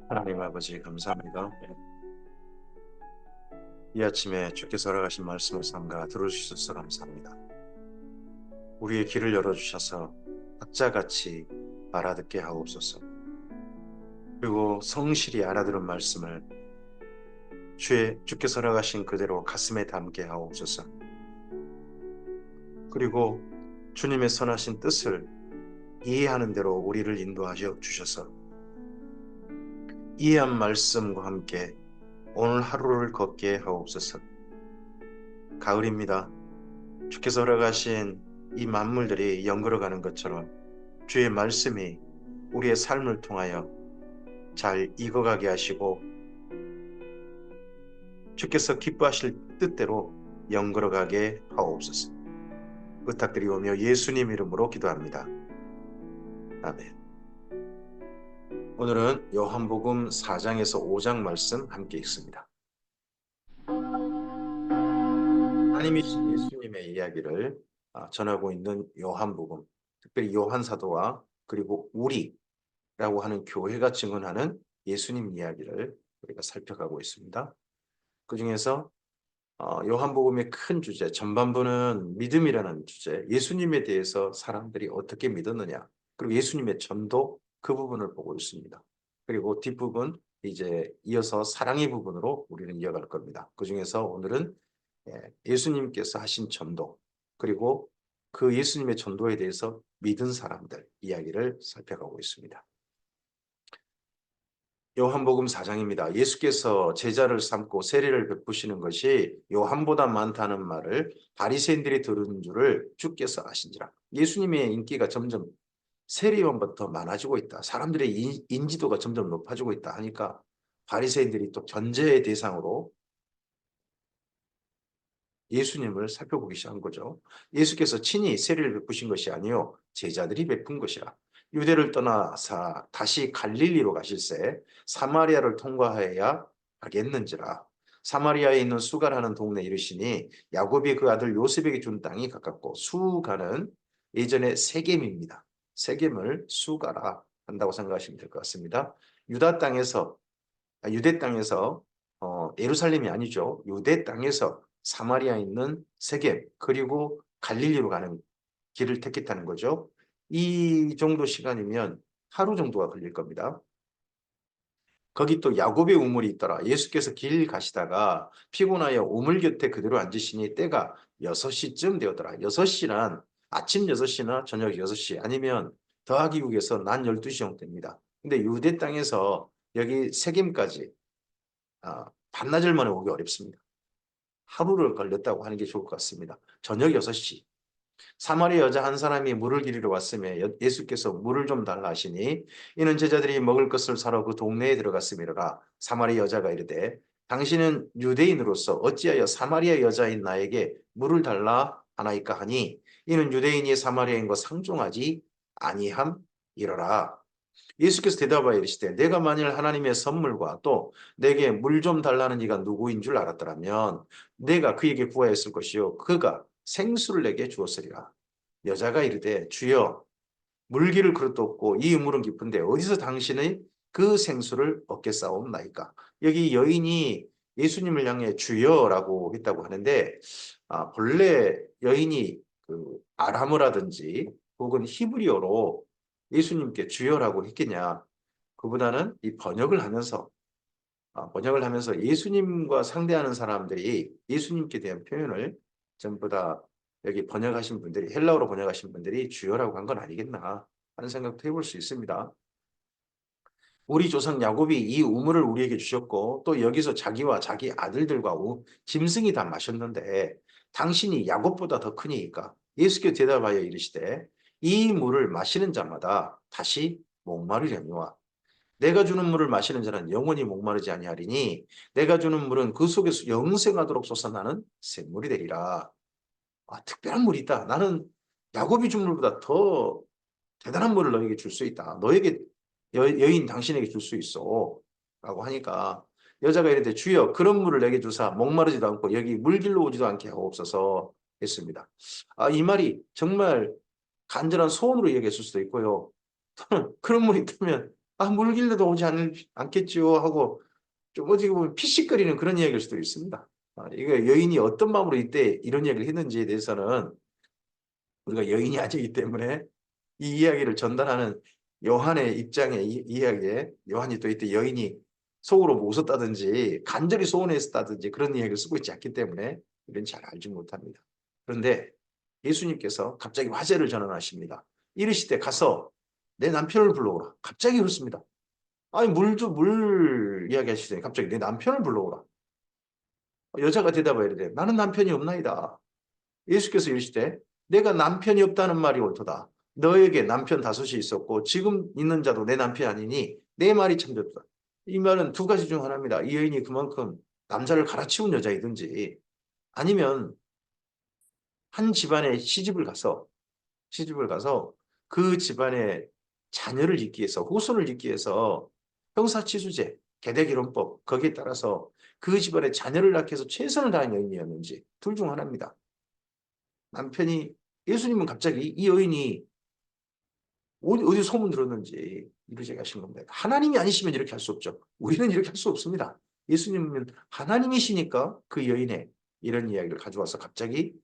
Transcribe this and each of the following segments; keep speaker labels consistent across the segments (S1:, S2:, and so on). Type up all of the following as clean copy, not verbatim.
S1: 하나님 아버지 감사합니다. 이 아침에 주께서 허락하신 말씀을 삼가 들어주셔서 감사합니다. 우리의 길을 열어주셔서 학자같이 알아듣게 하옵소서. 그리고 성실히 알아들은 말씀을 주께서 허락하신 그대로 가슴에 담게 하옵소서. 그리고 주님의 선하신 뜻을 이해하는 대로 우리를 인도하여 주셔서 이해한 말씀과 함께 오늘 하루를 걷게 하옵소서. 가을입니다. 주께서 허락하신 이 만물들이 연걸어가는 것처럼 주의 말씀이 우리의 삶을 통하여 잘 익어가게 하시고 주께서 기뻐하실 뜻대로 연걸어가게 하옵소서. 부탁드리오며 예수님 이름으로 기도합니다. 아멘. 오늘은 요한복음 4장에서 5장 말씀 함께 읽습니다. 하나님이신 예수님의 이야기를 전하고 있는 요한복음, 특별히 요한 사도와 그리고 우리라고 하는 교회가 증언하는 예수님 이야기를 우리가 살펴가고 있습니다. 그 중에서 요한복음의 큰 주제, 전반부는 믿음이라는 주제, 예수님에 대해서 사람들이 어떻게 믿었느냐, 그리고 예수님의 전도 그 부분을 보고 있습니다. 그리고 뒷부분 이제 이어서 사랑의 부분으로 우리는 이어갈 겁니다. 그 중에서 오늘은 예수님께서 하신 전도, 그리고 그 예수님의 전도에 대해서 믿은 사람들 이야기를 살펴가고 있습니다. 요한복음 4장입니다. 예수께서 제자를 삼고 세례를 베푸시는 것이 요한보다 많다는 말을 바리새인들이 들은 줄을 주께서 아신지라. 예수님의 인기가 점점 세례요한보다 많아지고 있다. 사람들의 인지도가 점점 높아지고 있다 하니까 바리새인들이 또 견제의 대상으로 예수님을 살펴보기 시작한 거죠. 예수께서 친히 세례를 베푸신 것이 아니요 제자들이 베푼 것이라. 유대를 떠나사 다시 갈릴리로 가실새 사마리아를 통과하여야 하겠는지라. 사마리아에 있는 수가라는 동네에 이르시니 야곱이 그 아들 요셉에게 준 땅이 가깝고, 수가는 예전에 세겜입니다. 세겜을 수가라 한다고 생각하시면 될 것 같습니다. 유대 땅에서 예루살렘이 아니죠. 유대 땅에서 사마리아에 있는 세겜, 그리고 갈릴리로 가는 길을 택했다는 거죠. 이 정도 시간이면 하루 정도가 걸릴 겁니다. 거기 또 야곱의 우물이 있더라. 예수께서 길 가시다가 피곤하여 우물 곁에 그대로 앉으시니 때가 6시쯤 되었더라. 6시란 아침 6시나 저녁 6시, 아니면 더하기 6에서 낮 12시 정도 됩니다. 근데 유대 땅에서 여기 세겜까지 반나절 만에 오기 어렵습니다. 하루를 걸렸다고 하는 게 좋을 것 같습니다. 저녁 6시. 사마리아 여자 한 사람이 물을 기르러 왔으며 예수께서 물을 좀 달라 하시니 이는 제자들이 먹을 것을 사러 그 동네에 들어갔음이로라. 사마리아 여자가 이르되 당신은 유대인으로서 어찌하여 사마리아 여자인 나에게 물을 달라 하나이까 하니 이는 유대인이 사마리아인과 상종하지 아니함이로라. 예수께서 대답하여 이르시되 내가 만일 하나님의 선물과 또 내게 물 좀 달라는 이가 누구인 줄 알았더라면 내가 그에게 구하였을 것이요 그가 생수를 내게 주었으리라. 여자가 이르되 주여 물기를 그릇도 없고 이 우물은 깊은데 어디서 당신의 그 생수를 얻겠사옵나이까. 여기 여인이 예수님을 향해 주여라고 했다고 하는데 본래 여인이 그 아람어라든지 혹은 히브리어로 예수님께 주여라고 했겠냐. 그보다는 이 번역을 하면서 예수님과 상대하는 사람들이 예수님께 대한 표현을 전부 다 여기 번역하신 분들이, 헬라어로 번역하신 분들이 주여라고 한 건 아니겠나 하는 생각도 해볼 수 있습니다. 우리 조상 야곱이 이 우물을 우리에게 주셨고 또 여기서 자기와 자기 아들들과 짐승이 다 마셨는데 당신이 야곱보다 더 크니까. 예수께서 대답하여 이르시되 이 물을 마시는 자마다 다시 목마르려니와 내가 주는 물을 마시는 자는 영원히 목마르지 아니하리니 내가 주는 물은 그 속에서 영생하도록 솟아나는 샘물이 되리라. 특별한 물이 있다. 나는 야곱이 준 물보다 더 대단한 물을 너에게 줄 수 있다. 너에게 여인 당신에게 줄 수 있어. 라고 하니까 여자가 이르되 주여 그런 물을 내게 주사 목마르지도 않고 여기 물길로 오지도 않게 하옵소서 했습니다. 이 말이 정말 간절한 소원으로 얘기했을 수도 있고요. 그런 분이 있다면 물길래도 오지 않겠죠 하고 좀 어떻게 보면 피식거리는 그런 이야기일 수도 있습니다. 이거 여인이 어떤 마음으로 이때 이런 이야기를 했는지에 대해서는 우리가 여인이 아니기 때문에 이 이야기를 전달하는 요한의 입장에 이야기에 요한이 또 이때 여인이 속으로 뭐 웃었다든지 간절히 소원했다든지 그런 이야기를 쓰고 있지 않기 때문에 우리는 잘 알지 못합니다. 그런데 예수님께서 갑자기 화제를 전환하십니다. 이르시되 가서 내 남편을 불러오라. 갑자기 그렇습니다. 아니 물 이야기하시더니 갑자기 내 남편을 불러오라. 여자가 대답하여 이르되 나는 남편이 없나이다. 예수께서 이르시되 내가 남편이 없다는 말이 옳도다. 너에게 남편 다섯이 있었고 지금 있는 자도 내 남편이 아니니 내 말이 참되도다. 이 말은 두 가지 중 하나입니다. 이 여인이 그만큼 남자를 갈아치운 여자이든지 아니면 한 집안에 시집을 가서 그 집안의 자녀를 잇기 위해서 후손을 잇기 위해서 형사치수제, 계대기론법 거기에 따라서 그 집안의 자녀를 낳기 위해서 최선을 다한 여인이었는지 둘 중 하나입니다. 남편이 예수님은 갑자기 이 여인이 어디 소문 들었는지 이러지 하신 겁니다. 하나님이 아니시면 이렇게 할 수 없죠. 우리는 이렇게 할 수 없습니다. 예수님은 하나님이시니까 그 여인의 이런 이야기를 가져와서 갑자기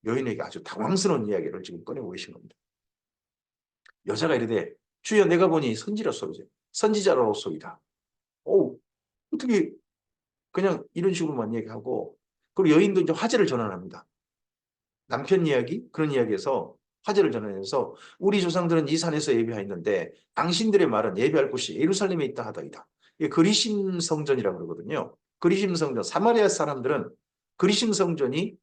S1: 여인에게 아주 당황스러운 이야기를 지금 꺼내고 계신 겁니다. 여자가 이르되 주여 내가 보니 선지자로소이다. 어떻게 그냥 이런 식으로만 얘기하고 그리고 여인도 이제 화제를 전환합니다. 남편 이야기 그런 이야기에서 화제를 전환해서 우리 조상들은 이 산에서 예배하였는데 당신들의 말은 예배할 곳이 예루살렘에 있다 하더이다. 이게 그리심 성전이라고 그러거든요. 그리심 성전 사마리아 사람들은 그리심 성전이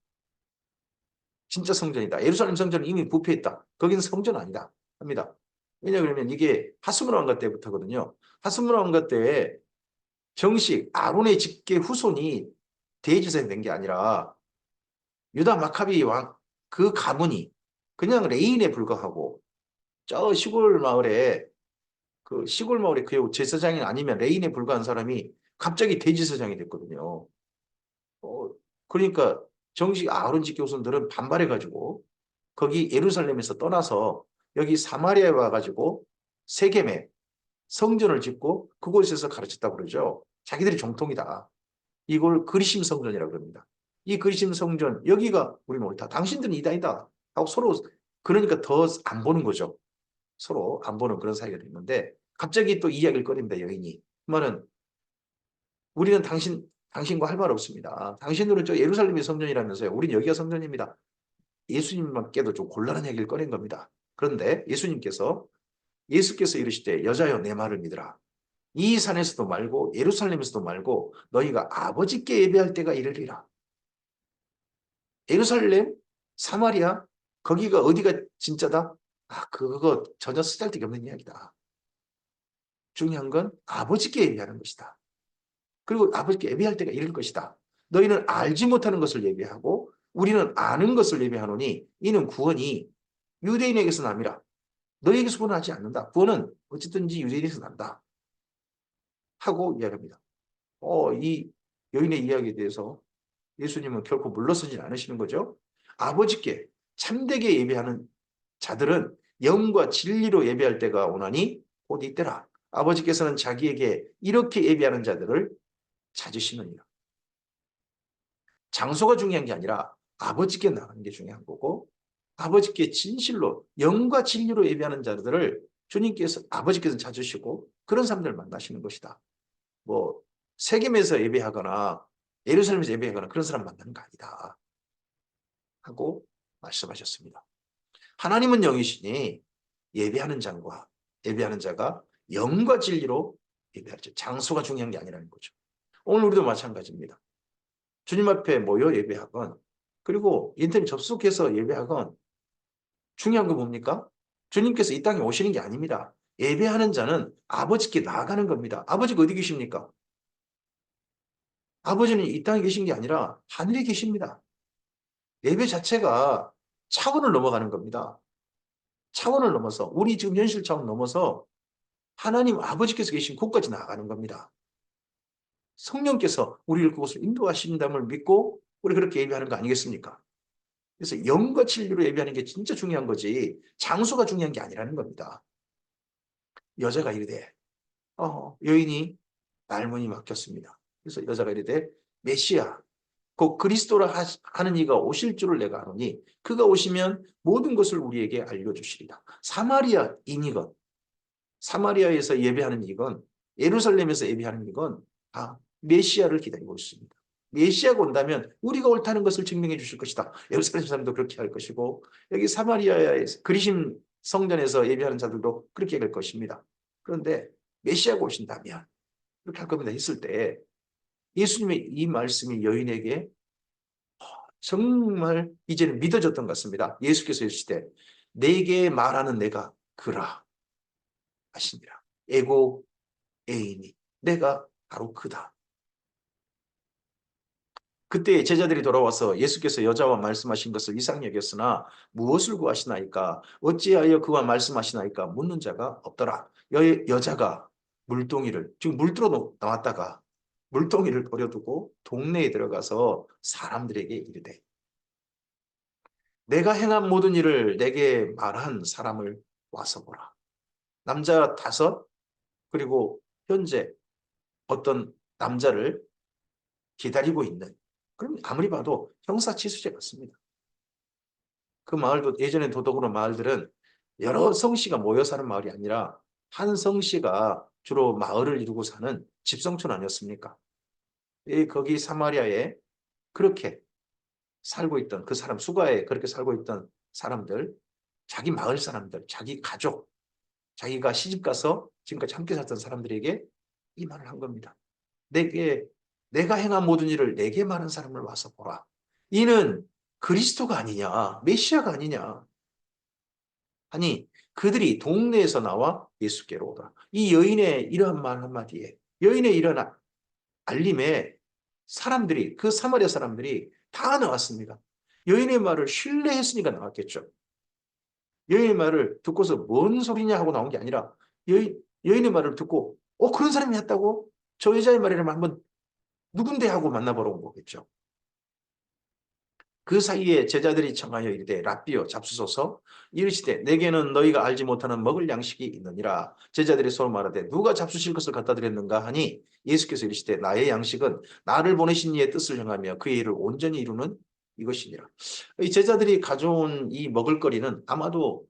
S1: 진짜 성전이다. 예루살렘 성전은 이미 부패했다. 거기는 성전 아니다 합니다. 왜냐 그러면 이게 하스문 왕가 때부터거든요. 하스문 왕가 때에 정식 아론의 직계 후손이 대제사장이 된 게 아니라 유다 마카비 왕 그 가문이 그냥 레인에 불과하고 저 시골 마을에 그 제사장이 아니면 레인에 불과한 사람이 갑자기 대제사장이 됐거든요. 그러니까 정식 아론 직계 후손들은 반발해가지고 거기 예루살렘에서 떠나서 여기 사마리아에 와가지고 세겜에 성전을 짓고 그곳에서 가르쳤다고 그러죠. 자기들이 정통이다. 이걸 그리심 성전이라고 그럽니다. 이 그리심 성전 여기가 우리는 옳다. 당신들은 이다이다. 하고 서로 그러니까 더 안 보는 거죠. 서로 안 보는 그런 사이가 됐는데 갑자기 또 이야기를 꺼냅니다. 여인이. 그 말은 우리는 당신과 할 말 없습니다. 당신들은 저 예루살렘이 성전이라면서요. 우린 여기가 성전입니다. 예수님만께도 좀 곤란한 얘기를 꺼낸 겁니다. 그런데 예수께서 이르시되 여자여 내 말을 믿으라. 이 산에서도 말고 예루살렘에서도 말고 너희가 아버지께 예배할 때가 이르리라. 예루살렘, 사마리아, 거기가 어디가 진짜다? 그거 전혀 쓰잘데기 없는 이야기다. 중요한 건 아버지께 예배하는 것이다. 그리고 아버지께 예배할 때가 이를 것이다. 너희는 알지 못하는 것을 예배하고 우리는 아는 것을 예배하노니 이는 구원이 유대인에게서 남이라. 너희에게서 구원하지 않는다. 구원은 어쨌든지 유대인에게서 난다. 하고 이야기합니다. 이 여인의 이야기에 대해서 예수님은 결코 물러서지 않으시는 거죠. 아버지께 참되게 예배하는 자들은 영과 진리로 예배할 때가 오나니 곧 이때라. 아버지께서는 자기에게 이렇게 예배하는 자들을 찾으시느니라. 장소가 중요한 게 아니라 아버지께 나가는 게 중요한 거고 아버지께 진실로 영과 진리로 예배하는 자들을 주님께서 아버지께서 찾으시고 그런 사람들을 만나시는 것이다. 뭐 세겜에서 예배하거나 예루살렘에서 예배하거나 그런 사람 만나는 거 아니다. 하고 말씀하셨습니다. 하나님은 영이시니 예배하는 자가 영과 진리로 예배하죠. 장소가 중요한 게 아니라는 거죠. 오늘 우리도 마찬가지입니다. 주님 앞에 모여 예배하건 그리고 인터넷 접속해서 예배하건 중요한 거 뭡니까? 주님께서 이 땅에 오시는 게 아닙니다. 예배하는 자는 아버지께 나아가는 겁니다. 아버지가 어디 계십니까? 아버지는 이 땅에 계신 게 아니라 하늘에 계십니다. 예배 자체가 차원을 넘어가는 겁니다. 차원을 넘어서 우리 지금 현실 차원 넘어서 하나님 아버지께서 계신 곳까지 나아가는 겁니다. 성령께서 우리를 그곳을 인도하신다을 믿고 우리 그렇게 예배하는 거 아니겠습니까? 그래서 영과 진리로 예배하는 게 진짜 중요한 거지 장소가 중요한 게 아니라는 겁니다. 여자가 이르되 여인이 말문이 막혔습니다. 그래서 여자가 이르되 메시아 곧 그리스도라 하는 이가 오실 줄을 내가 아노니 그가 오시면 모든 것을 우리에게 알려주시리라. 사마리아인이건 사마리아에서 예배하는 이건 예루살렘에서 예배하는 이건 다 메시아를 기다리고 있습니다. 메시아가 온다면 우리가 옳다는 것을 증명해 주실 것이다. 예루살렘 사람도 그렇게 할 것이고 여기 사마리아의 그리심 성전에서 예배하는 자들도 그렇게 할 것입니다. 그런데 메시아가 오신다면 그렇게 할 겁니다. 했을 때 예수님의 이 말씀이 여인에게 정말 이제는 믿어졌던 것 같습니다. 예수께서 이르시되 내게 말하는 내가 그라 하시니라. 에고 에이니 내가 바로 그다. 그때 제자들이 돌아와서 예수께서 여자와 말씀하신 것을 이상히 여겼으나 무엇을 구하시나이까 어찌하여 그와 말씀하시나이까 묻는 자가 없더라. 여자가 물동이를 지금 물들어 나왔다가 물동이를 버려두고 동네에 들어가서 사람들에게 이르되 내가 행한 모든 일을 내게 말한 사람을 와서 보라. 남자 5 그리고 현재 어떤 남자를 기다리고 있는 그럼 아무리 봐도 형사치수죄 같습니다. 그 마을도 예전에 도덕으로 마을들은 여러 성씨가 모여 사는 마을이 아니라 한 성씨가 주로 마을을 이루고 사는 집성촌 아니었습니까? 거기 사마리아에 그렇게 살고 있던 그 사람 수가에 그렇게 살고 있던 사람들 자기 마을 사람들 자기 가족 자기가 시집가서 지금까지 함께 살던 사람들에게 이 말을 한 겁니다. 내가 행한 모든 일을 내게 말한 사람을 와서 보라. 이는 그리스도가 아니냐 메시아가 아니냐. 아니 그들이 동네에서 나와 예수께로 오더라. 이 여인의 이러한 말 한마디에 여인의 이러한 알림에 사람들이 그 사마리아 사람들이 다 나왔습니다. 여인의 말을 신뢰했으니까 나왔겠죠. 여인의 말을 듣고서 뭔 소리냐 하고 나온 게 아니라 여인의 말을 듣고 그런 사람이 었다고 저 여자의 말이라면 한번 누군데 하고 만나보러 온 거겠죠. 그 사이에 제자들이 청하여 이르되 랍비여 잡수소서 이르시되 내게는 너희가 알지 못하는 먹을 양식이 있느니라. 제자들이 서로 말하되 누가 잡수실 것을 갖다 드렸는가 하니 예수께서 이르시되 나의 양식은 나를 보내신 이의 뜻을 행하며 그의 일을 온전히 이루는 이것이니라. 이 제자들이 가져온 이 먹을거리는 아마도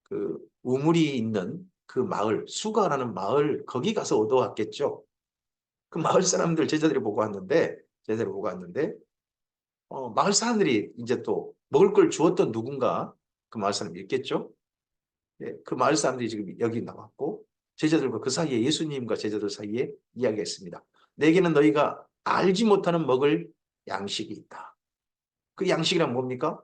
S1: 그 우물이 있는 그 마을 수가라는 마을 거기 가서 얻어왔겠죠. 그 마을 사람들 제자들이 보고 왔는데 마을 사람들이 이제 또 먹을 걸 주었던 누군가 그 마을 사람이 있겠죠. 예, 그 마을 사람들이 지금 여기 나왔고 제자들과 그 사이에 예수님과 제자들 사이에 이야기했습니다. 내게는 너희가 알지 못하는 먹을 양식이 있다. 그 양식이란 뭡니까?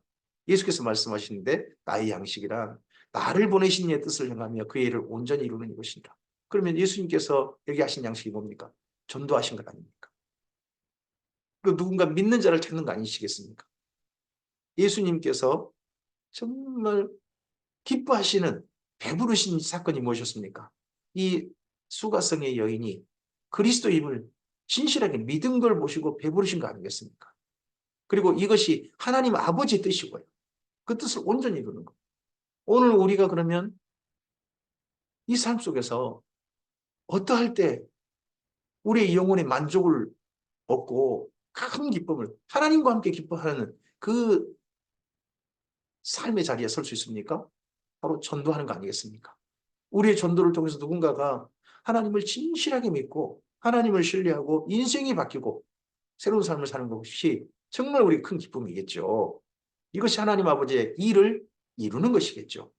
S1: 예수께서 말씀하시는데 나의 양식이란 나를 보내신 이의 뜻을 행하며 그 일을 온전히 이루는 이것이다. 그러면 예수님께서 여기 하신 양식이 뭡니까? 전도하신 것 아닙니까? 그 누군가 믿는 자를 찾는 거 아니시겠습니까? 예수님께서 정말 기뻐하시는 배부르신 사건이 무엇이었습니까? 이 수가성의 여인이 그리스도임을 진실하게 믿은 걸 보시고 배부르신 거 아니겠습니까? 그리고 이것이 하나님 아버지의 뜻이고요. 그 뜻을 온전히 이루는 것. 오늘 우리가 그러면 이 삶 속에서 어떠할 때 우리의 영혼의 만족을 얻고 큰 기쁨을 하나님과 함께 기뻐하는 그 삶의 자리에 설 수 있습니까? 바로 전도하는 거 아니겠습니까? 우리의 전도를 통해서 누군가가 하나님을 진실하게 믿고 하나님을 신뢰하고 인생이 바뀌고 새로운 삶을 사는 것이 정말 우리 큰 기쁨이겠죠. 이것이 하나님 아버지의 일을 이루는 것이겠죠.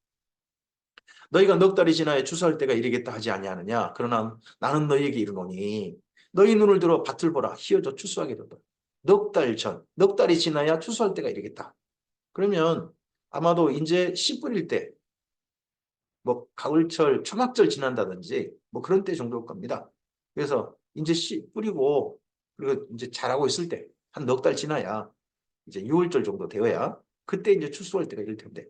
S1: 너희가 넉 달이 지나야 추수할 때가 이르겠다 하지 아니하느냐. 그러나 나는 너희에게 이르노니 너희 눈을 들어 밭을 보라. 희어져 추수하게 되도다. 넉 달이 지나야 추수할 때가 이르겠다. 그러면 아마도 이제 씨 뿌릴 때 뭐 가을철 초막절 지난다든지 뭐 그런 때 정도일 겁니다. 그래서 이제 씨 뿌리고 그리고 이제 자라고 있을 때 한 넉 달 지나야 이제 6월절 정도 되어야 그때 이제 추수할 때가 될 텐데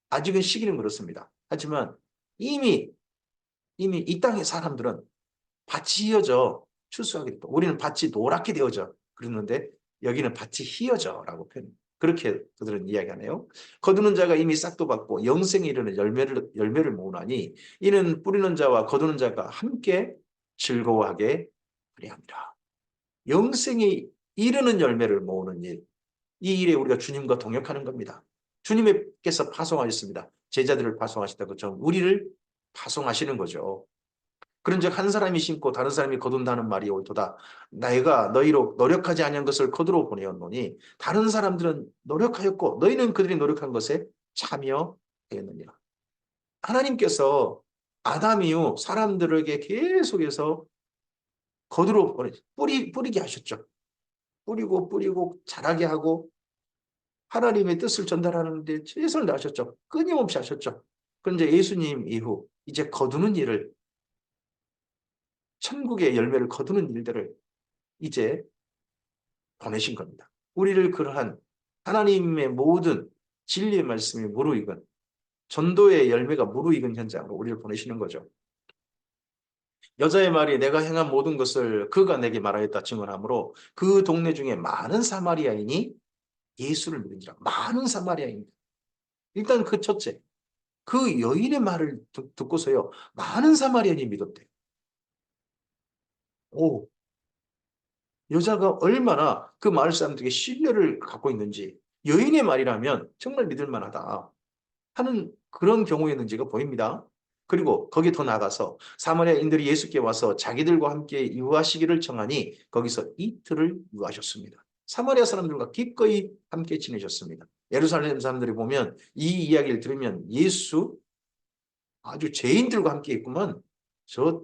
S1: 아직은 시기는 그렇습니다. 하지만 이미 이 땅의 사람들은 밭이 휘어져 추수하게 됐다. 우리는 밭이 노랗게 되어져 그러는데 여기는 밭이 휘어져라고 표현합니다. 그렇게 그들은 이야기하네요. 거두는 자가 이미 싹도 받고 영생에 이르는 열매를 모으나니 이는 뿌리는 자와 거두는 자가 함께 즐거워하게 하려 함이라. 영생에 이르는 열매를 모으는 일. 이 일에 우리가 주님과 동역하는 겁니다. 주님께서 파송하셨습니다. 제자들을 파송하셨다 것처럼 우리를 파송하시는 거죠. 그런즉 한 사람이 심고 다른 사람이 거둔다는 말이 옳도다. 내가 너희로 노력하지 아니한 것을 거두러 보내었노니 다른 사람들은 노력하였고 너희는 그들이 노력한 것에 참여하였느니라. 하나님께서 아담 이후 사람들에게 계속해서 거두러 뿌리게 하셨죠. 뿌리고 자라게 하고 하나님의 뜻을 전달하는 데 최선을 다하셨죠. 끊임없이 하셨죠. 그런데 예수님 이후 이제 거두는 일을, 천국의 열매를 거두는 일들을 이제 보내신 겁니다. 우리를 그러한 하나님의 모든 진리의 말씀이 무르익은, 전도의 열매가 무르익은 현장으로 우리를 보내시는 거죠. 여자의 말이 내가 행한 모든 것을 그가 내게 말하였다 증언하므로 그 동네 중에 많은 사마리아인이 예수를 믿으니라. 많은 사마리아인. 일단 그 첫째, 그 여인의 말을 듣고서요, 많은 사마리아인이 믿었대. 오, 여자가 얼마나 그 마을 사람들에게 신뢰를 갖고 있는지, 여인의 말이라면 정말 믿을 만하다 하는 그런 경우였는지가 보입니다. 그리고 거기 더 나가서 사마리아인들이 예수께 와서 자기들과 함께 유하시기를 청하니 거기서 이틀을 유하셨습니다. 사마리아 사람들과 기꺼이 함께 지내셨습니다. 예루살렘 사람들이 보면 이 이야기를 들으면 예수 아주 죄인들과 함께 있구만. 저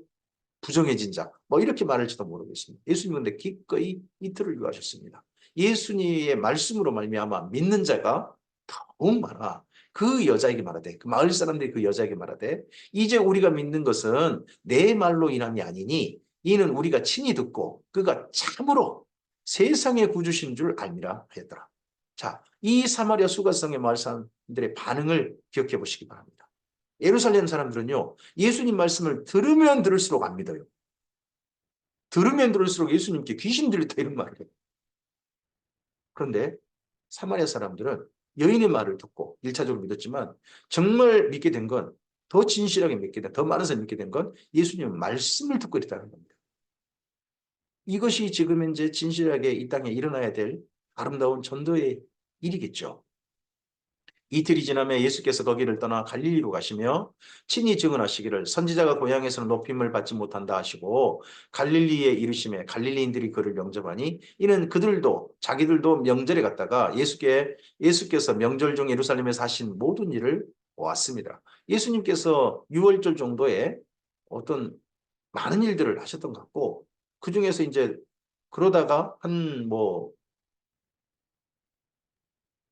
S1: 부정해진 자. 뭐 이렇게 말할지도 모르겠습니다. 예수님은 근데 기꺼이 이틀을 유하셨습니다. 예수님의 말씀으로 말미암아 믿는 자가 더욱 많아. 그 여자에게 말하되, 그 마을 사람들이 그 여자에게 말하되, 이제 우리가 믿는 것은 내 말로 인함이 아니니 이는 우리가 친히 듣고 그가 참으로 세상의 구주신 줄 알미라 하였더라. 자, 이 사마리아 수가성의 마을 사람들의 반응을 기억해 보시기 바랍니다. 예루살렘 사람들은요, 예수님 말씀을 들으면 들을수록 안 믿어요. 들으면 들을수록 예수님께 귀신 들렸다 이런 말을 해요. 그런데 사마리아 사람들은 여인의 말을 듣고 1차적으로 믿었지만 정말 믿게 된 건, 더 진실하게 믿게 된, 더 많은 사람이 믿게 된 건 예수님의 말씀을 듣고 있다는 겁니다. 이것이 지금 현재 진실하게 이 땅에 일어나야 될 아름다운 전도의 일이겠죠. 이틀이 지나며 예수께서 거기를 떠나 갈릴리로 가시며 친히 증언하시기를 선지자가 고향에서는 높임을 받지 못한다 하시고 갈릴리에 이르심에 갈릴리인들이 그를 명접하니 이는 그들도 자기들도 명절에 갔다가 예수께서 명절 중 예루살렘에서 하신 모든 일을 보았습니다. 예수님께서 6월절 정도에 어떤 많은 일들을 하셨던 것 같고 그 중에서 이제 그러다가 한 뭐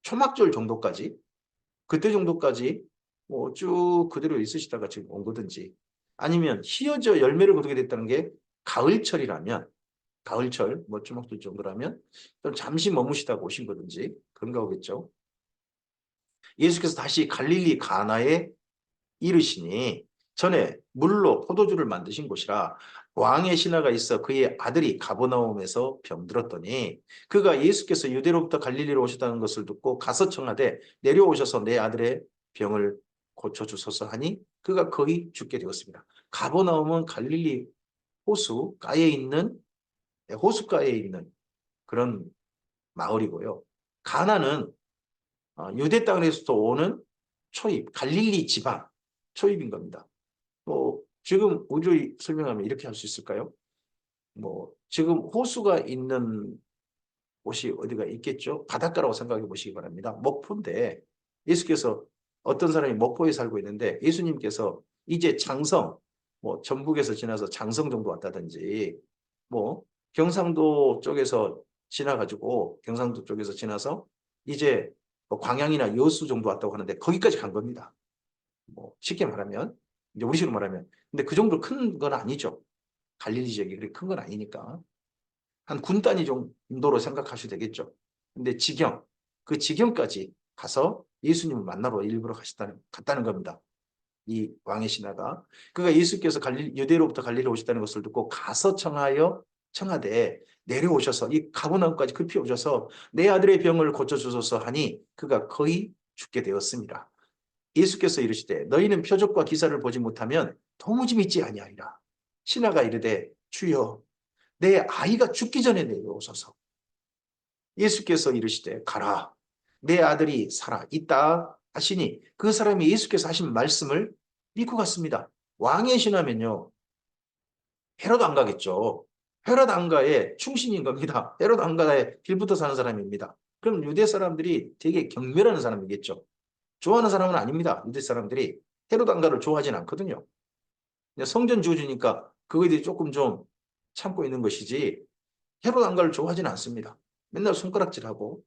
S1: 초막절 정도까지, 그때 정도까지 뭐 쭉 그대로 있으시다가 지금 온 거든지, 아니면 휘어져 열매를 거두게 됐다는 게 가을철이라면, 가을철 뭐 주먹질 정도라면 좀 잠시 머무시다가 오신 거든지 그런가 보겠죠. 예수께서 다시 갈릴리 가나에 이르시니 전에 물로 포도주를 만드신 곳이라 왕의 신하가 있어 그의 아들이 가버나움에서 병들었더니 그가 예수께서 유대로부터 갈릴리로 오셨다는 것을 듣고 가서 청하되 내려오셔서 내 아들의 병을 고쳐주소서 하니 그가 거의 죽게 되었습니다. 가버나움은 갈릴리 호숫가에 있는 그런 마을이고요. 가나는 유대 땅에서 오는 초입, 갈릴리 지방 초입인 겁니다. 뭐 지금 우리로 설명하면 이렇게 할 수 있을까요? 뭐 지금 호수가 있는 곳이 어디가 있겠죠? 바닷가라고 생각해 보시기 바랍니다. 목포인데 예수께서, 어떤 사람이 목포에 살고 있는데 예수님께서 이제 장성, 뭐 전북에서 지나서 장성 정도 왔다든지 뭐 경상도 쪽에서 지나가지고 경상도 쪽에서 지나서 이제 뭐 광양이나 여수 정도 왔다고 하는데 거기까지 간 겁니다. 뭐 쉽게 말하면, 이제 우리식으로 말하면, 근데 그 정도 큰 건 아니죠. 갈릴리 지역이 그렇게 큰 건 아니니까 한 군 단위 정도로 생각하셔도 되겠죠. 근데 그 지경까지 가서 예수님을 만나러 일부러 갔다는 겁니다. 이 왕의 신하가. 그가 예수께서 유대로부터 갈릴리 오셨다는 것을 듣고 가서 청하여 청하되 내려오셔서 이 가버나움까지 급히 오셔서 내 아들의 병을 고쳐주소서 하니 그가 거의 죽게 되었습니다. 예수께서 이르시되 너희는 표적과 기사를 보지 못하면 도무지 믿지 아니하리라. 신하가 이르되 주여 내 아이가 죽기 전에 내려오소서. 예수께서 이르시되 가라 내 아들이 살아 있다 하시니 그 사람이 예수께서 하신 말씀을 믿고 갔습니다. 왕의 신하면요 헤롯 안 가겠죠. 헤롯 안가의 충신인 겁니다. 헤롯 안가의 길부터 사는 사람입니다. 그럼 유대 사람들이 되게 경멸하는 사람이겠죠. 좋아하는 사람은 아닙니다. 유대 사람들이 헤롯 안가를 좋아하진 않거든요. 성전 지어주니까 그거에 대해 조금 좀 참고 있는 것이지 헤롯 안가를 좋아하진 않습니다. 맨날 손가락질하고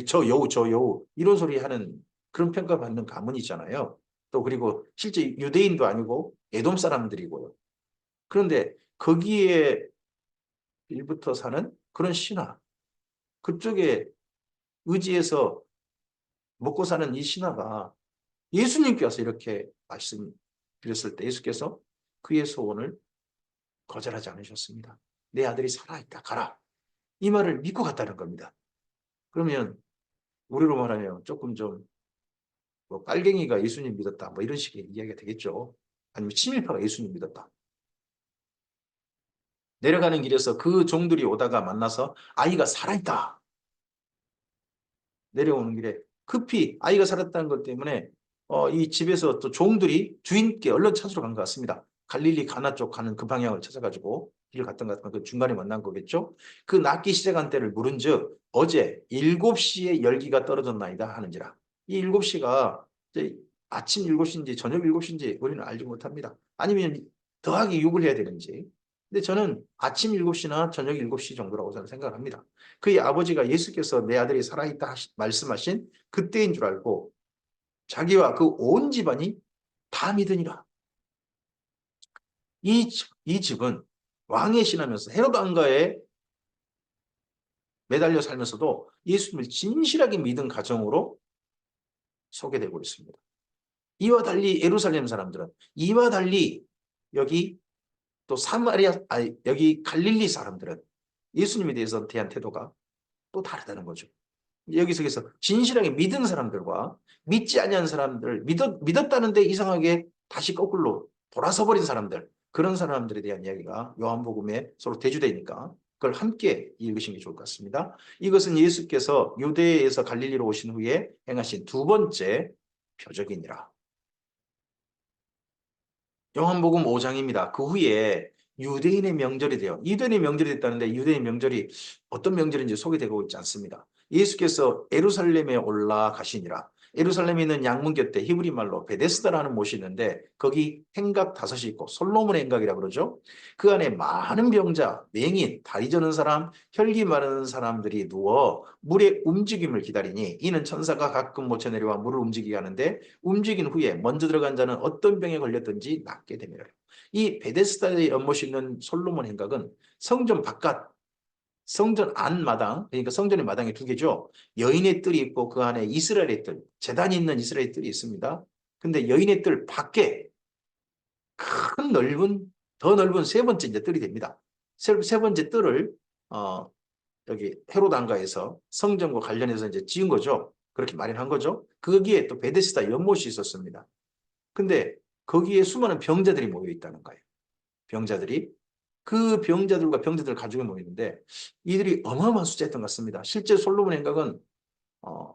S1: 저 여우 저 여우 이런 소리 하는 그런 평가받는 가문이잖아요. 또 그리고 실제 유대인도 아니고 에돔 사람들이고요. 그런데 거기에 일부터 사는 그런 신하, 그쪽에 의지해서 먹고 사는 이 신하가 예수님께서 이렇게 말씀드렸을 때 예수께서 그의 소원을 거절하지 않으셨습니다. 내 아들이 살아있다. 가라. 이 말을 믿고 갔다는 겁니다. 그러면 우리로 말하면 조금 좀 뭐 빨갱이가 예수님 믿었다. 뭐 이런 식의 이야기가 되겠죠. 아니면 친일파가 예수님 믿었다. 내려가는 길에서 그 종들이 오다가 만나서 아이가 살아있다. 내려오는 길에 급히 아이가 살았다는 것 때문에 이 집에서 또 종들이 주인께 얼른 찾으러 간 것 같습니다. 갈릴리 가나 쪽 가는 그 방향을 찾아가지고 길을 갔던 것 같으면 그 중간에 만난 거겠죠. 그 낫기 시작한 때를 물은즉 어제 7시에 열기가 떨어졌나이다 하는지라. 이 7시가 아침 7시인지 저녁 7시인지 우리는 알지 못합니다. 아니면 더하기 6을 해야 되는지. 근데 저는 아침 7시나 저녁 7시 정도라고 저는 생각을 합니다. 그의 아버지가 예수께서 내 아들이 살아있다 말씀하신 그때인 줄 알고 자기와 그 온 집안이 다 믿으니라. 이 집은 왕의 신하면서 헤롯 왕가에 매달려 살면서도 예수님을 진실하게 믿은 가정으로 소개되고 있습니다. 이와 달리 예루살렘 사람들은 이와 달리 여기 또 여기 갈릴리 사람들은 예수님에 대해서 대한 태도가 또 다르다는 거죠. 여기서 진실하게 믿은 사람들과 믿지 아니한 사람들, 믿었다는데 이상하게 다시 거꾸로 돌아서 버린 사람들, 그런 사람들에 대한 이야기가 요한복음에 서로 대주되니까 그걸 함께 읽으시는 게 좋을 것 같습니다. 이것은 예수께서 유대에서 갈릴리로 오신 후에 행하신 두 번째 표적이니라. 요한복음 5장입니다. 그 후에 유대인의 명절이 돼요. 유대인의 명절이 됐다는데 유대인의 명절이 어떤 명절인지 소개되고 있지 않습니다. 예수께서 예루살렘에 올라가시니라. 예루살렘에 있는 양문 곁에 히브리 말로 베데스다라는 못이 있는데 거기 행각 5이 있고 솔로몬의 행각이라고 그러죠. 그 안에 많은 병자, 맹인, 다리 저는 사람, 혈기 마르는 사람들이 누워 물의 움직임을 기다리니 이는 천사가 가끔 모쳐 내려와 물을 움직이게 하는데 움직인 후에 먼저 들어간 자는 어떤 병에 걸렸든지 낫게 됩니다. 이 베데스다의 연못이 있는 솔로몬 행각은 성전 바깥 성전 안 마당, 그러니까 성전의 마당이 두 개죠. 여인의 뜰이 있고 그 안에 이스라엘의 뜰, 제단이 있는 이스라엘의 뜰이 있습니다. 근데 여인의 뜰 밖에 큰 넓은, 더 넓은 세 번째 이제 뜰이 됩니다. 세 번째 뜰을 여기 헤롯 안가에서 성전과 관련해서 이제 지은 거죠. 그렇게 마련한 거죠. 거기에 또 베데스다 연못이 있었습니다. 근데 거기에 수많은 병자들이 모여 있다는 거예요. 병자들이. 그 병자들과 병자들 가족이 모이는데 이들이 어마어마한 숫자였던 것 같습니다. 실제 솔로몬 행각은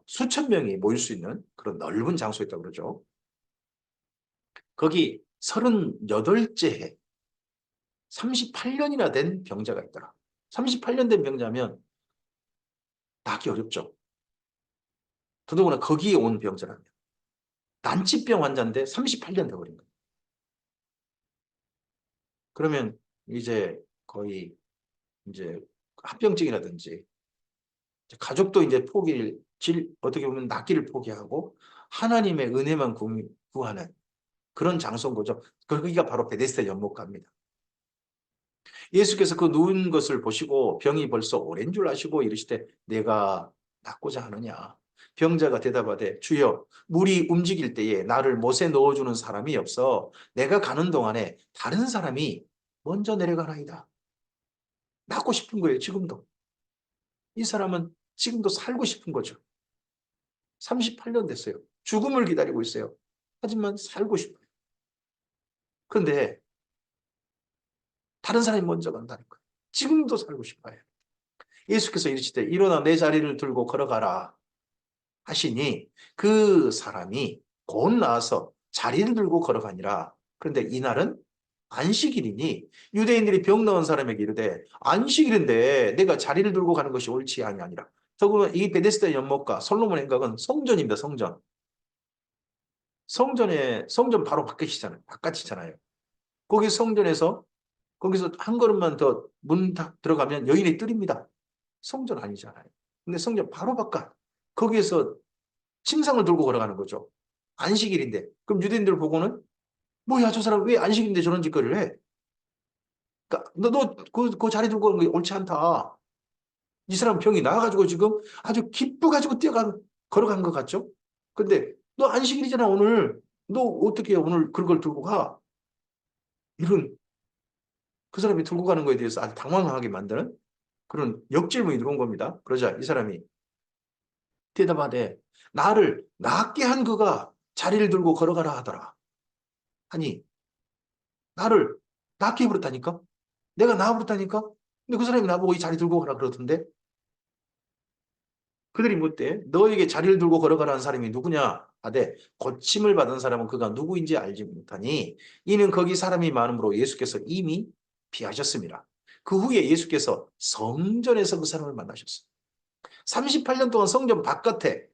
S1: 수천 명이 모일 수 있는 그런 넓은 장소였다고 그러죠. 거기 38째 해 38년이나 된 병자가 있더라. 38년 된 병자면 낫기 어렵죠. 더더구나 거기에 온 병자라면 난치병 환자인데 38년 돼버린 거예요. 그러면 이제 거의 이제 합병증이라든지 가족도 이제 어떻게 보면 낫기를 포기하고 하나님의 은혜만 구하는 그런 장소인 거죠. 거기가 바로 베데스다 연못가입니다. 예수께서 그 누운 것을 보시고 병이 벌써 오랜 줄 아시고 이르시되 내가 낫고자 하느냐. 병자가 대답하되 주여 물이 움직일 때에 나를 못에 넣어주는 사람이 없어 내가 가는 동안에 다른 사람이 먼저 내려가나이다. 낳고 싶은 거예요. 지금도. 이 사람은 지금도 살고 싶은 거죠. 38년 됐어요. 죽음을 기다리고 있어요. 하지만 살고 싶어요. 그런데 다른 사람이 먼저 간다는 거예요. 지금도 살고 싶어요. 예수께서 이르시되 일어나 내 자리를 들고 걸어가라 하시니 그 사람이 곧 나와서 자리를 들고 걸어가니라. 그런데 이날은 안식일이니 유대인들이 병 나은 사람에게 이르되 안식일인데 내가 자리를 들고 가는 것이 옳지 아니하니라. 더구나 이 베데스다 연못과 솔로몬 행각은 성전입니다. 성전. 성전 바로 바깥이잖아요. 바깥이잖아요. 거기 성전에서 거기서 한 걸음만 더 문 딱 들어가면 여인의 뜰입니다. 성전 아니잖아요. 근데 성전 바로 바깥. 거기에서 침상을 들고 걸어가는 거죠. 안식일인데. 그럼 유대인들 보고는 뭐야 저 사람 왜 안식일인데 저런 짓거리를 해? 그러니까 그 자리 들고 가는 게 옳지 않다. 이 사람 병이 나아가지고 지금 아주 기뻐가지고 걸어간 것 같죠? 근데 너 안식일이잖아 오늘. 너 어떻게 오늘 그런 걸 들고 가? 이런 그 사람이 들고 가는 거에 대해서 아주 당황하게 만드는 그런 역질문이 들어온 겁니다. 그러자 이 사람이 대답하되 나를 낫게 한 그가 자리를 들고 걸어가라 하더라. 아니 나를 낫게 해버렸다니까? 내가 나아버렸다니까? 근데 그 사람이 나보고 이 자리 들고 가라 그러던데 그들이 묻되 너에게 자리를 들고 걸어가라는 사람이 누구냐 하되 고침을 받은 사람은 그가 누구인지 알지 못하니 이는 거기 사람이 많음으로 예수께서 이미 피하셨습니다. 그 후에 예수께서 성전에서 그 사람을 만나셨어요. 38년 동안 성전 바깥에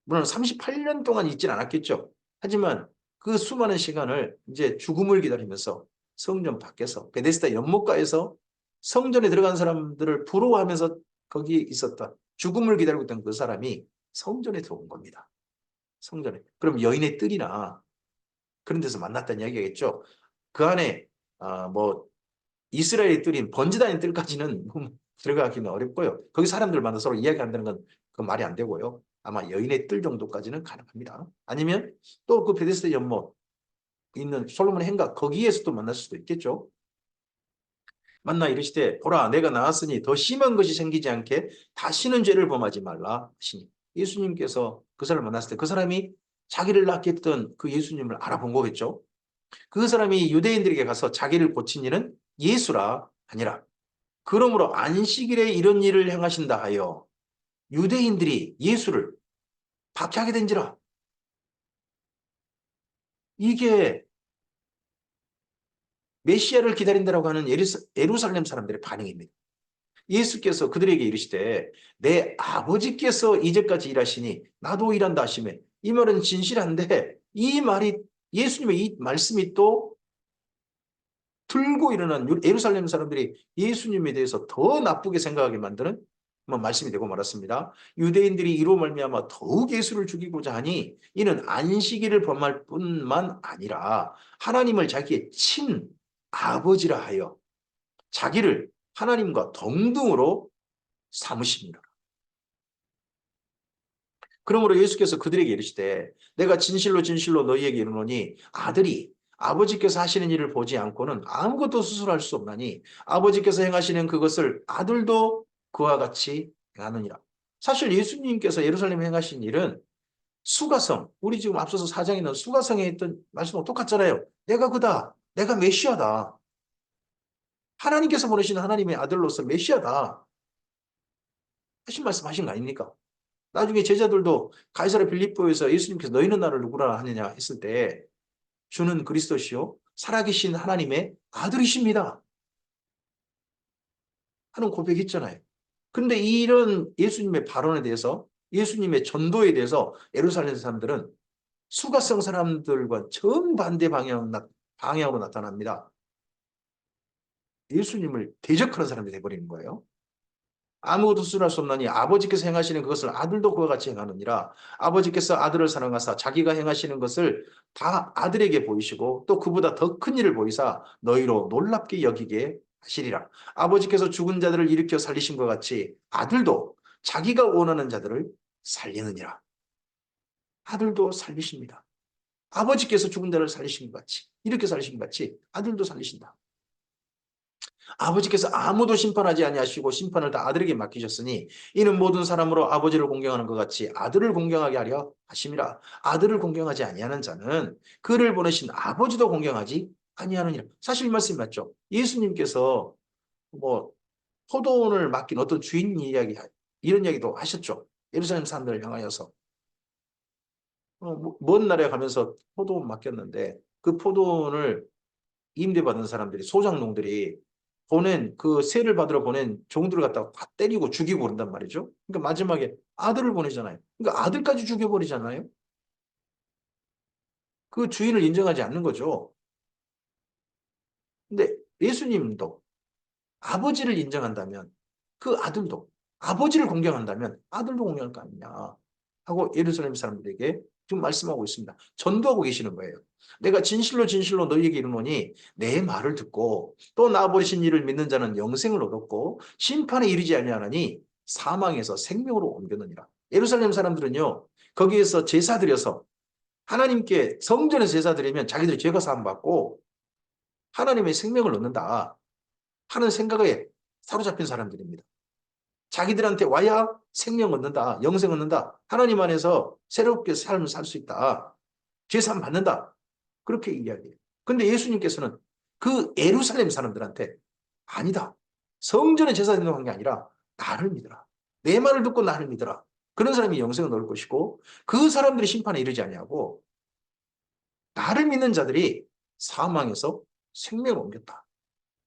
S1: 물론 38년 동안 있진 않았겠죠. 하지만 그 수많은 시간을 이제 죽음을 기다리면서 성전 밖에서 베데스다 연못가에서 성전에 들어간 사람들을 부러워하면서 거기 있었던 죽음을 기다리고 있던 그 사람이 성전에 들어온 겁니다. 성전에. 그럼 여인의 뜰이나 그런 데서 만났다는 이야기겠죠. 그 안에 뭐 이스라엘의 뜰인 번지단의 뜰까지는 들어가기는 어렵고요. 거기 사람들 만나 서로 이야기한다는 건 그 말이 안 되고요. 아마 여인의 뜰 정도까지는 가능합니다. 아니면 또 그 베데스다 연못 있는 솔로몬 행각 거기에서 또 만날 수도 있겠죠. 만나 이르시되 보라 내가 나왔으니 더 심한 것이 생기지 않게 다시는 죄를 범하지 말라 하시니 예수님께서 그 사람을 만났을 때 그 사람이 자기를 낳게 했던 그 예수님을 알아본 거겠죠. 그 사람이 유대인들에게 가서 자기를 고친 이는 예수라 하니라. 그러므로 안식일에 이런 일을 행하신다 하여 유대인들이 예수를 박해하게 된지라. 이게 메시아를 기다린다라고 하는 예루살렘 사람들의 반응입니다. 예수께서 그들에게 이르시되 내 아버지께서 이제까지 일하시니 나도 일한다 하시매 이 말은 진실한데 이 말이 예수님의 이 말씀이 또 들고 일어난 예루살렘 사람들이 예수님에 대해서 더 나쁘게 생각하게 만드는 말씀이 되고 말았습니다. 유대인들이 이로 말미암아 더욱 예수를 죽이고자 하니 이는 안식일을 범할 뿐만 아니라 하나님을 자기의 친 아버지라 하여 자기를 하나님과 동등으로 삼으십니다. 그러므로 예수께서 그들에게 이르시되 내가 진실로 진실로 너희에게 이르노니 아들이 아버지께서 하시는 일을 보지 않고는 아무것도 스스로 할 수 없나니 아버지께서 행하시는 그것을 아들도 그와 같이 행하느니라. 사실 예수님께서 예루살렘에 행하신 일은 수가성, 우리 지금 앞서서 4장에 있는 수가성에 있던 말씀과 똑같잖아요. 내가 그다. 내가 메시아다. 하나님께서 보내신 하나님의 아들로서 메시아다. 하신 말씀 하신 거 아닙니까? 나중에 제자들도 가이사랴 빌립보에서 예수님께서 너희는 나를 누구라 하느냐 했을 때 주는 그리스도시요 살아계신 하나님의 아들이십니다 하는 고백했잖아요. 그런데 이런 예수님의 발언에 대해서 예수님의 전도에 대해서 예루살렘 사람들은 수가성 사람들과 정반대 방향으로 나타납니다. 예수님을 대적하는 사람들이 돼버리는 거예요. 아무것도 수술할 수 없나니 아버지께서 행하시는 그것을 아들도 그와 같이 행하느니라. 아버지께서 아들을 사랑하사 자기가 행하시는 것을 다 아들에게 보이시고 또 그보다 더 큰 일을 보이사 너희로 놀랍게 여기게 하시리라. 아버지께서 죽은 자들을 일으켜 살리신 것 같이 아들도 자기가 원하는 자들을 살리느니라. 아들도 살리십니다. 아버지께서 죽은 자를 살리신 것 같이 이렇게 살리신 것 같이 아들도 살리신다. 아버지께서 아무도 심판하지 아니하시고 심판을 다 아들에게 맡기셨으니 이는 모든 사람으로 아버지를 공경하는 것 같이 아들을 공경하게 하려 하심이라. 아들을 공경하지 아니하는 자는 그를 보내신 아버지도 공경하지 아니하느니라. 사실 이 말씀이 맞죠. 예수님께서 뭐 포도원을 맡긴 어떤 주인 이야기, 이런 이야기도 하셨죠. 예루살렘 사람들을 향하여서 먼 나라에 가면서 포도원 맡겼는데 그 포도원을 임대받은 사람들이, 소장농들이 보낸 그 세를 받으러 보낸 종들을 갖다가 다 때리고 죽이고 그런단 말이죠. 그러니까 마지막에 아들을 보내잖아요. 그러니까 아들까지 죽여버리잖아요. 그 주인을 인정하지 않는 거죠. 근데 예수님도 아버지를 인정한다면 그 아들도, 아버지를 공경한다면 아들도 공경할 거 아니냐 하고 예루살렘 사람들에게 지금 말씀하고 있습니다. 전도하고 계시는 거예요. 내가 진실로 진실로 너희에게 이르노니 내 말을 듣고 또 나 보내신 이를 믿는 자는 영생을 얻었고 심판에 이르지 아니하나니 사망에서 생명으로 옮겼느니라. 예루살렘 사람들은요, 거기에서 제사 드려서 하나님께 성전에서 제사 드리면 자기들이 죄가 사함받고 하나님의 생명을 얻는다 하는 생각에 사로잡힌 사람들입니다. 자기들한테 와야 생명 얻는다, 영생 얻는다, 하나님 안에서 새롭게 삶을 살 수 있다, 죄산 받는다, 그렇게 이야기해요. 근데 예수님께서는 그 예루살렘 사람들한테 아니다, 성전에 제사 드리는 게 아니라 나를 믿어라, 내 말을 듣고 나를 믿어라, 그런 사람이 영생을 얻을 것이고 그 사람들이 심판에 이르지 아니하고 나를 믿는 자들이 사망에서 생명을 옮겼다.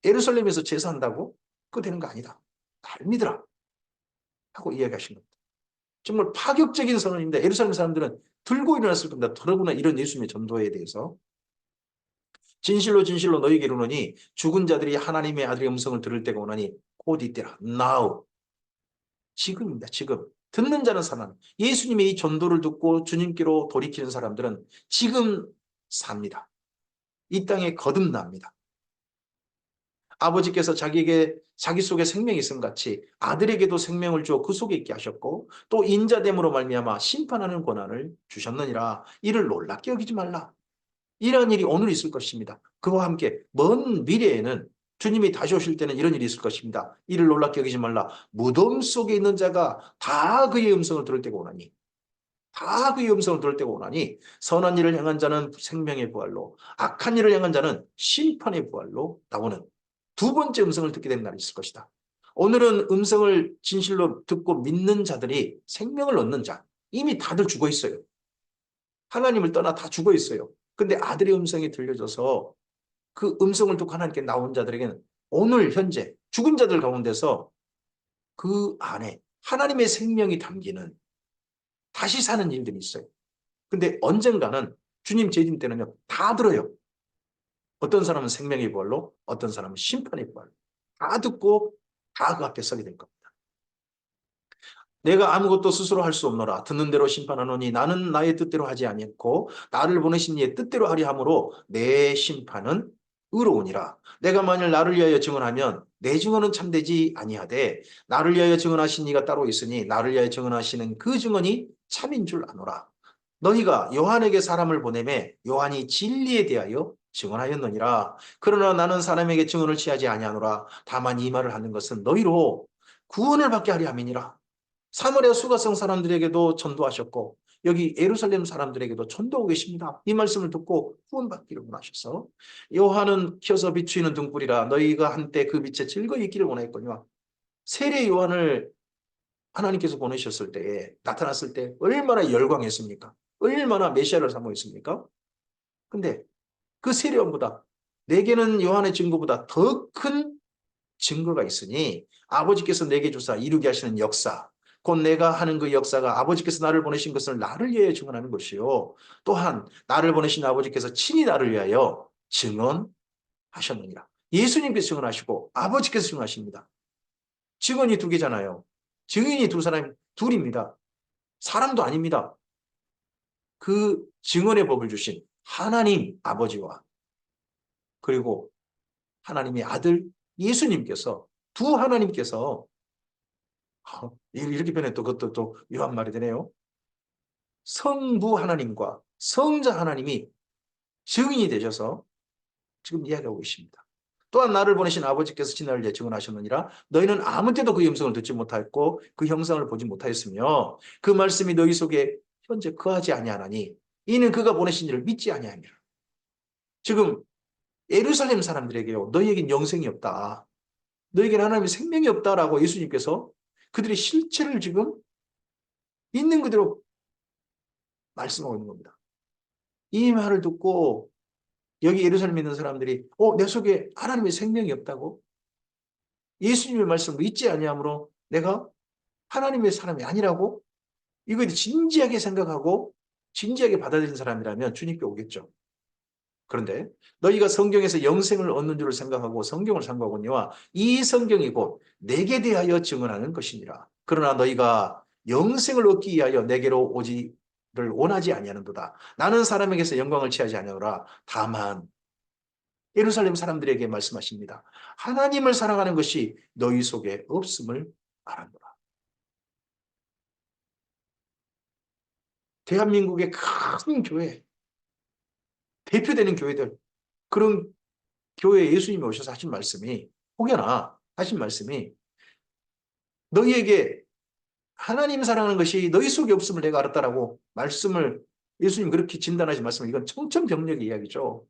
S1: 예루살렘에서 제사한다고 그거 되는 거 아니다, 나를 믿어라 하고 이야기하신 겁니다. 정말 파격적인 선언인데 예루살렘 사람들은 들고 일어났을 겁니다. 더더구나 이런 예수님의 전도에 대해서. 진실로 진실로 너희에게 이르노니 죽은 자들이 하나님의 아들의 음성을 들을 때가 오나니 곧 이때라. Now. 지금입니다. 지금. 듣는 자는 살아나. 예수님의 이 전도를 듣고 주님께로 돌이키는 사람들은 지금 삽니다. 이 땅에 거듭납니다. 아버지께서 자기에게 자기 속에 생명이 있음 같이 아들에게도 생명을 주어 그 속에 있게 하셨고 또 인자됨으로 말미암아 심판하는 권한을 주셨느니라. 이를 놀랍게 여기지 말라. 이러한 일이 오늘 있을 것입니다. 그와 함께 먼 미래에는 주님이 다시 오실 때는 이런 일이 있을 것입니다. 이를 놀랍게 여기지 말라. 무덤 속에 있는 자가 다 그의 음성을 들을 때가 오나니, 다 그의 음성을 들을 때가 오나니 선한 일을 행한 자는 생명의 부활로, 악한 일을 행한 자는 심판의 부활로 나오는 두 번째 음성을 듣게 되는 날이 있을 것이다. 오늘은 음성을 진실로 듣고 믿는 자들이 생명을 얻는 자, 이미 다들 죽어 있어요. 하나님을 떠나 다 죽어 있어요. 근데 아들의 음성이 들려져서 그 음성을 듣고 하나님께 나온 자들에게는 오늘 현재 죽은 자들 가운데서 그 안에 하나님의 생명이 담기는 다시 사는 일들이 있어요. 근데 언젠가는 주님 재림 때는요, 다 들어요. 어떤 사람은 생명의 부활로, 어떤 사람은 심판의 부활로. 다 듣고 다 그 앞에 서게 될 겁니다. 내가 아무것도 스스로 할 수 없노라. 듣는 대로 심판하노니 나는 나의 뜻대로 하지 아니했고 나를 보내신 이의 뜻대로 하리 함으로 내 심판은 의로우니라. 내가 만일 나를 위하여 증언하면 내 증언은 참되지 아니하되 나를 위하여 증언하신 이가 따로 있으니 나를 위하여 증언하시는 그 증언이 참인 줄 아노라. 너희가 요한에게 사람을 보내매 요한이 진리에 대하여 증언하였느니라. 그러나 나는 사람에게 증언을 취하지 아니하노라. 다만 이 말을 하는 것은 너희로 구원을 받게 하려 함이니라. 사마리아 수가성 사람들에게도 전도하셨고 여기 예루살렘 사람들에게도 전도하고 계십니다. 이 말씀을 듣고 구원받기를 원하셔서 요한은 켜서 비추이는 등불이라 너희가 한때 그 빛에 즐거이 있기를 원하였거니와. 세례 요한을 하나님께서 보내셨을 때에 나타났을 때 얼마나 열광했습니까? 얼마나 메시아를 사모했습니까? 근데 그 세례 요한보다, 내게는 요한의 증거보다 더 큰 증거가 있으니 아버지께서 내게 주사 이루게 하시는 역사, 곧 내가 하는 그 역사가 아버지께서 나를 보내신 것을 나를 위하여 증언하는 것이요 또한 나를 보내신 아버지께서 친히 나를 위하여 증언하셨느니라. 예수님께서 증언하시고 아버지께서 증언하십니다. 증언이 두 개잖아요. 증인이 두 사람, 둘입니다. 사람도 아닙니다. 그 증언의 법을 주신 하나님 아버지와 그리고 하나님의 아들 예수님께서, 두 하나님께서, 이렇게 변해 또 그것도 또 묘한 말이 되네요. 성부 하나님과 성자 하나님이 증인이 되셔서 지금 이야기하고 있습니다. 또한 나를 보내신 아버지께서 지나를 예 증언하셨느니라. 너희는 아무 때도 그 음성을 듣지 못하였고 그 형상을 보지 못하였으며 그 말씀이 너희 속에 현재 거하지 아니하나니 이는 그가 보내신 이를 믿지 아니하니라. 지금 예루살렘 사람들에게요. 너희에겐 영생이 없다. 너희에게는 하나님의 생명이 없다라고 예수님께서 그들의 실체를 지금 있는 그대로 말씀하고 있는 겁니다. 이 말을 듣고 여기 예루살렘에 있는 사람들이 내 속에 하나님의 생명이 없다고? 예수님의 말씀을 믿지 아니하므로 내가 하나님의 사람이 아니라고? 이거에 진지하게 생각하고 진지하게 받아들인 사람이라면 주님께 오겠죠. 그런데 너희가 성경에서 영생을 얻는 줄을 생각하고 성경을 상고하거니와 이 성경이 곧 내게 대하여 증언하는 것이니라. 그러나 너희가 영생을 얻기 위하여 내게로 오지를 원하지 아니하는도다. 나는 사람에게서 영광을 취하지 아니하노라. 다만 예루살렘 사람들에게 말씀하십니다. 하나님을 사랑하는 것이 너희 속에 없음을 알았노라. 대한민국의 큰 교회, 대표되는 교회들, 그런 교회에 예수님이 오셔서 하신 말씀이, 혹여나 하신 말씀이 너희에게 하나님 사랑하는 것이 너희 속에 없음을 내가 알았다라고 말씀을 예수님 그렇게 진단하신 말씀을 이건 청천벽력의 이야기죠.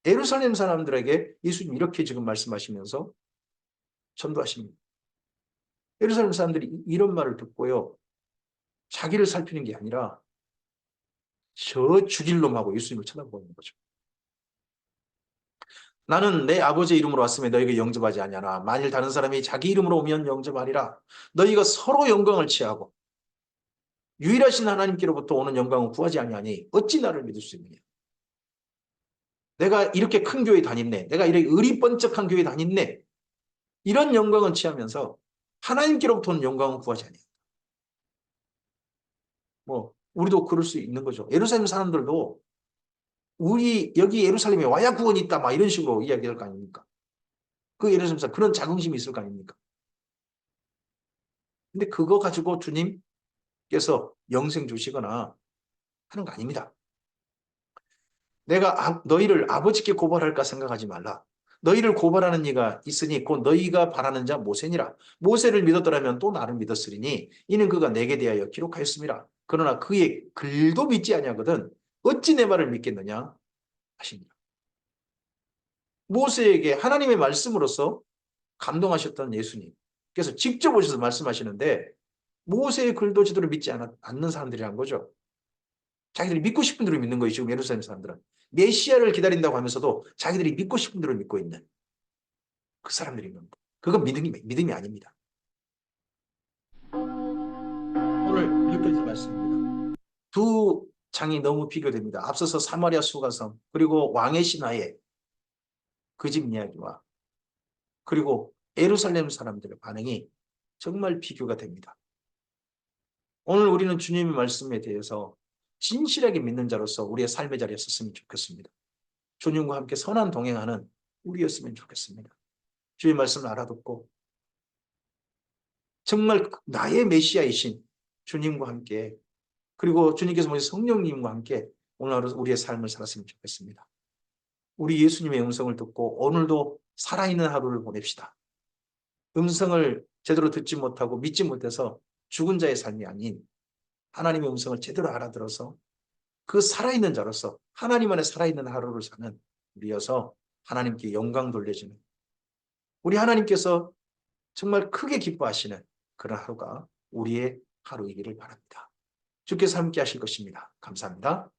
S1: 예루살렘 사람들에게 예수님 이렇게 지금 말씀하시면서 전도하십니다. 예루살렘 사람들이 이런 말을 듣고요. 자기를 살피는 게 아니라 저 죽일 놈하고 예수님을 쳐다보는 거죠. 나는 내 아버지의 이름으로 왔으면 너희에게 영접하지 아니하나 만일 다른 사람이 자기 이름으로 오면 영접하리라. 너희가 서로 영광을 취하고 유일하신 하나님께로부터 오는 영광을 구하지 아니하니 어찌 나를 믿을 수 있느냐. 내가 이렇게 큰 교회 다녔네. 내가 이렇게 의리번쩍한 교회 다녔네. 이런 영광을 취하면서 하나님께로부터 오는 영광을 구하지 아니하니. 우리도 그럴 수 있는 거죠. 예루살렘 사람들도 우리 여기 예루살렘에 와야 구원이 있다 막 이런 식으로 이야기할 거 아닙니까? 그 예루살렘 사람 그런 자긍심이 있을 거 아닙니까? 근데 그거 가지고 주님께서 영생 주시거나 하는 거 아닙니다. 내가 너희를 아버지께 고발할까 생각하지 말라. 너희를 고발하는 이가 있으니 곧 너희가 바라는 자 모세니라. 모세를 믿었더라면 또 나를 믿었으리니 이는 그가 내게 대하여 기록하였습니다. 그러나 그의 글도 믿지 아니하거든 어찌 내 말을 믿겠느냐 하십니다. 모세에게 하나님의 말씀으로서 감동하셨던 예수님. 그래서 직접 오셔서 말씀하시는데 모세의 글도 제대로 믿지 않는 사람들이란 거죠. 자기들이 믿고 싶은 대로 믿는 거예요. 지금 예루살렘 사람들은. 메시아를 기다린다고 하면서도 자기들이 믿고 싶은 대로 믿고 있는 그 사람들인 겁니다. 그건 믿음이 아닙니다. 오늘 여기까지 말씀입니다. 두 장이 너무 비교됩니다. 앞서서 사마리아 수가성 그리고 왕의 신하의 그 집 이야기와 그리고 예루살렘 사람들의 반응이 정말 비교가 됩니다. 오늘 우리는 주님의 말씀에 대해서 진실하게 믿는 자로서 우리의 삶의 자리에 섰으면 좋겠습니다. 주님과 함께 선한 동행하는 우리였으면 좋겠습니다. 주의 말씀을 알아듣고 정말 나의 메시아이신 주님과 함께 그리고 주님께서 모신 성령님과 함께 오늘 하루 우리의 삶을 살았으면 좋겠습니다. 우리 예수님의 음성을 듣고 오늘도 살아있는 하루를 보냅시다. 음성을 제대로 듣지 못하고 믿지 못해서 죽은 자의 삶이 아닌 하나님의 음성을 제대로 알아들어서 그 살아있는 자로서 하나님 안에 살아있는 하루를 사는 우리여서 하나님께 영광 돌려지는 우리 하나님께서 정말 크게 기뻐하시는 그런 하루가 우리의 하루이기를 바랍니다. 주께서 함께 하실 것입니다. 감사합니다.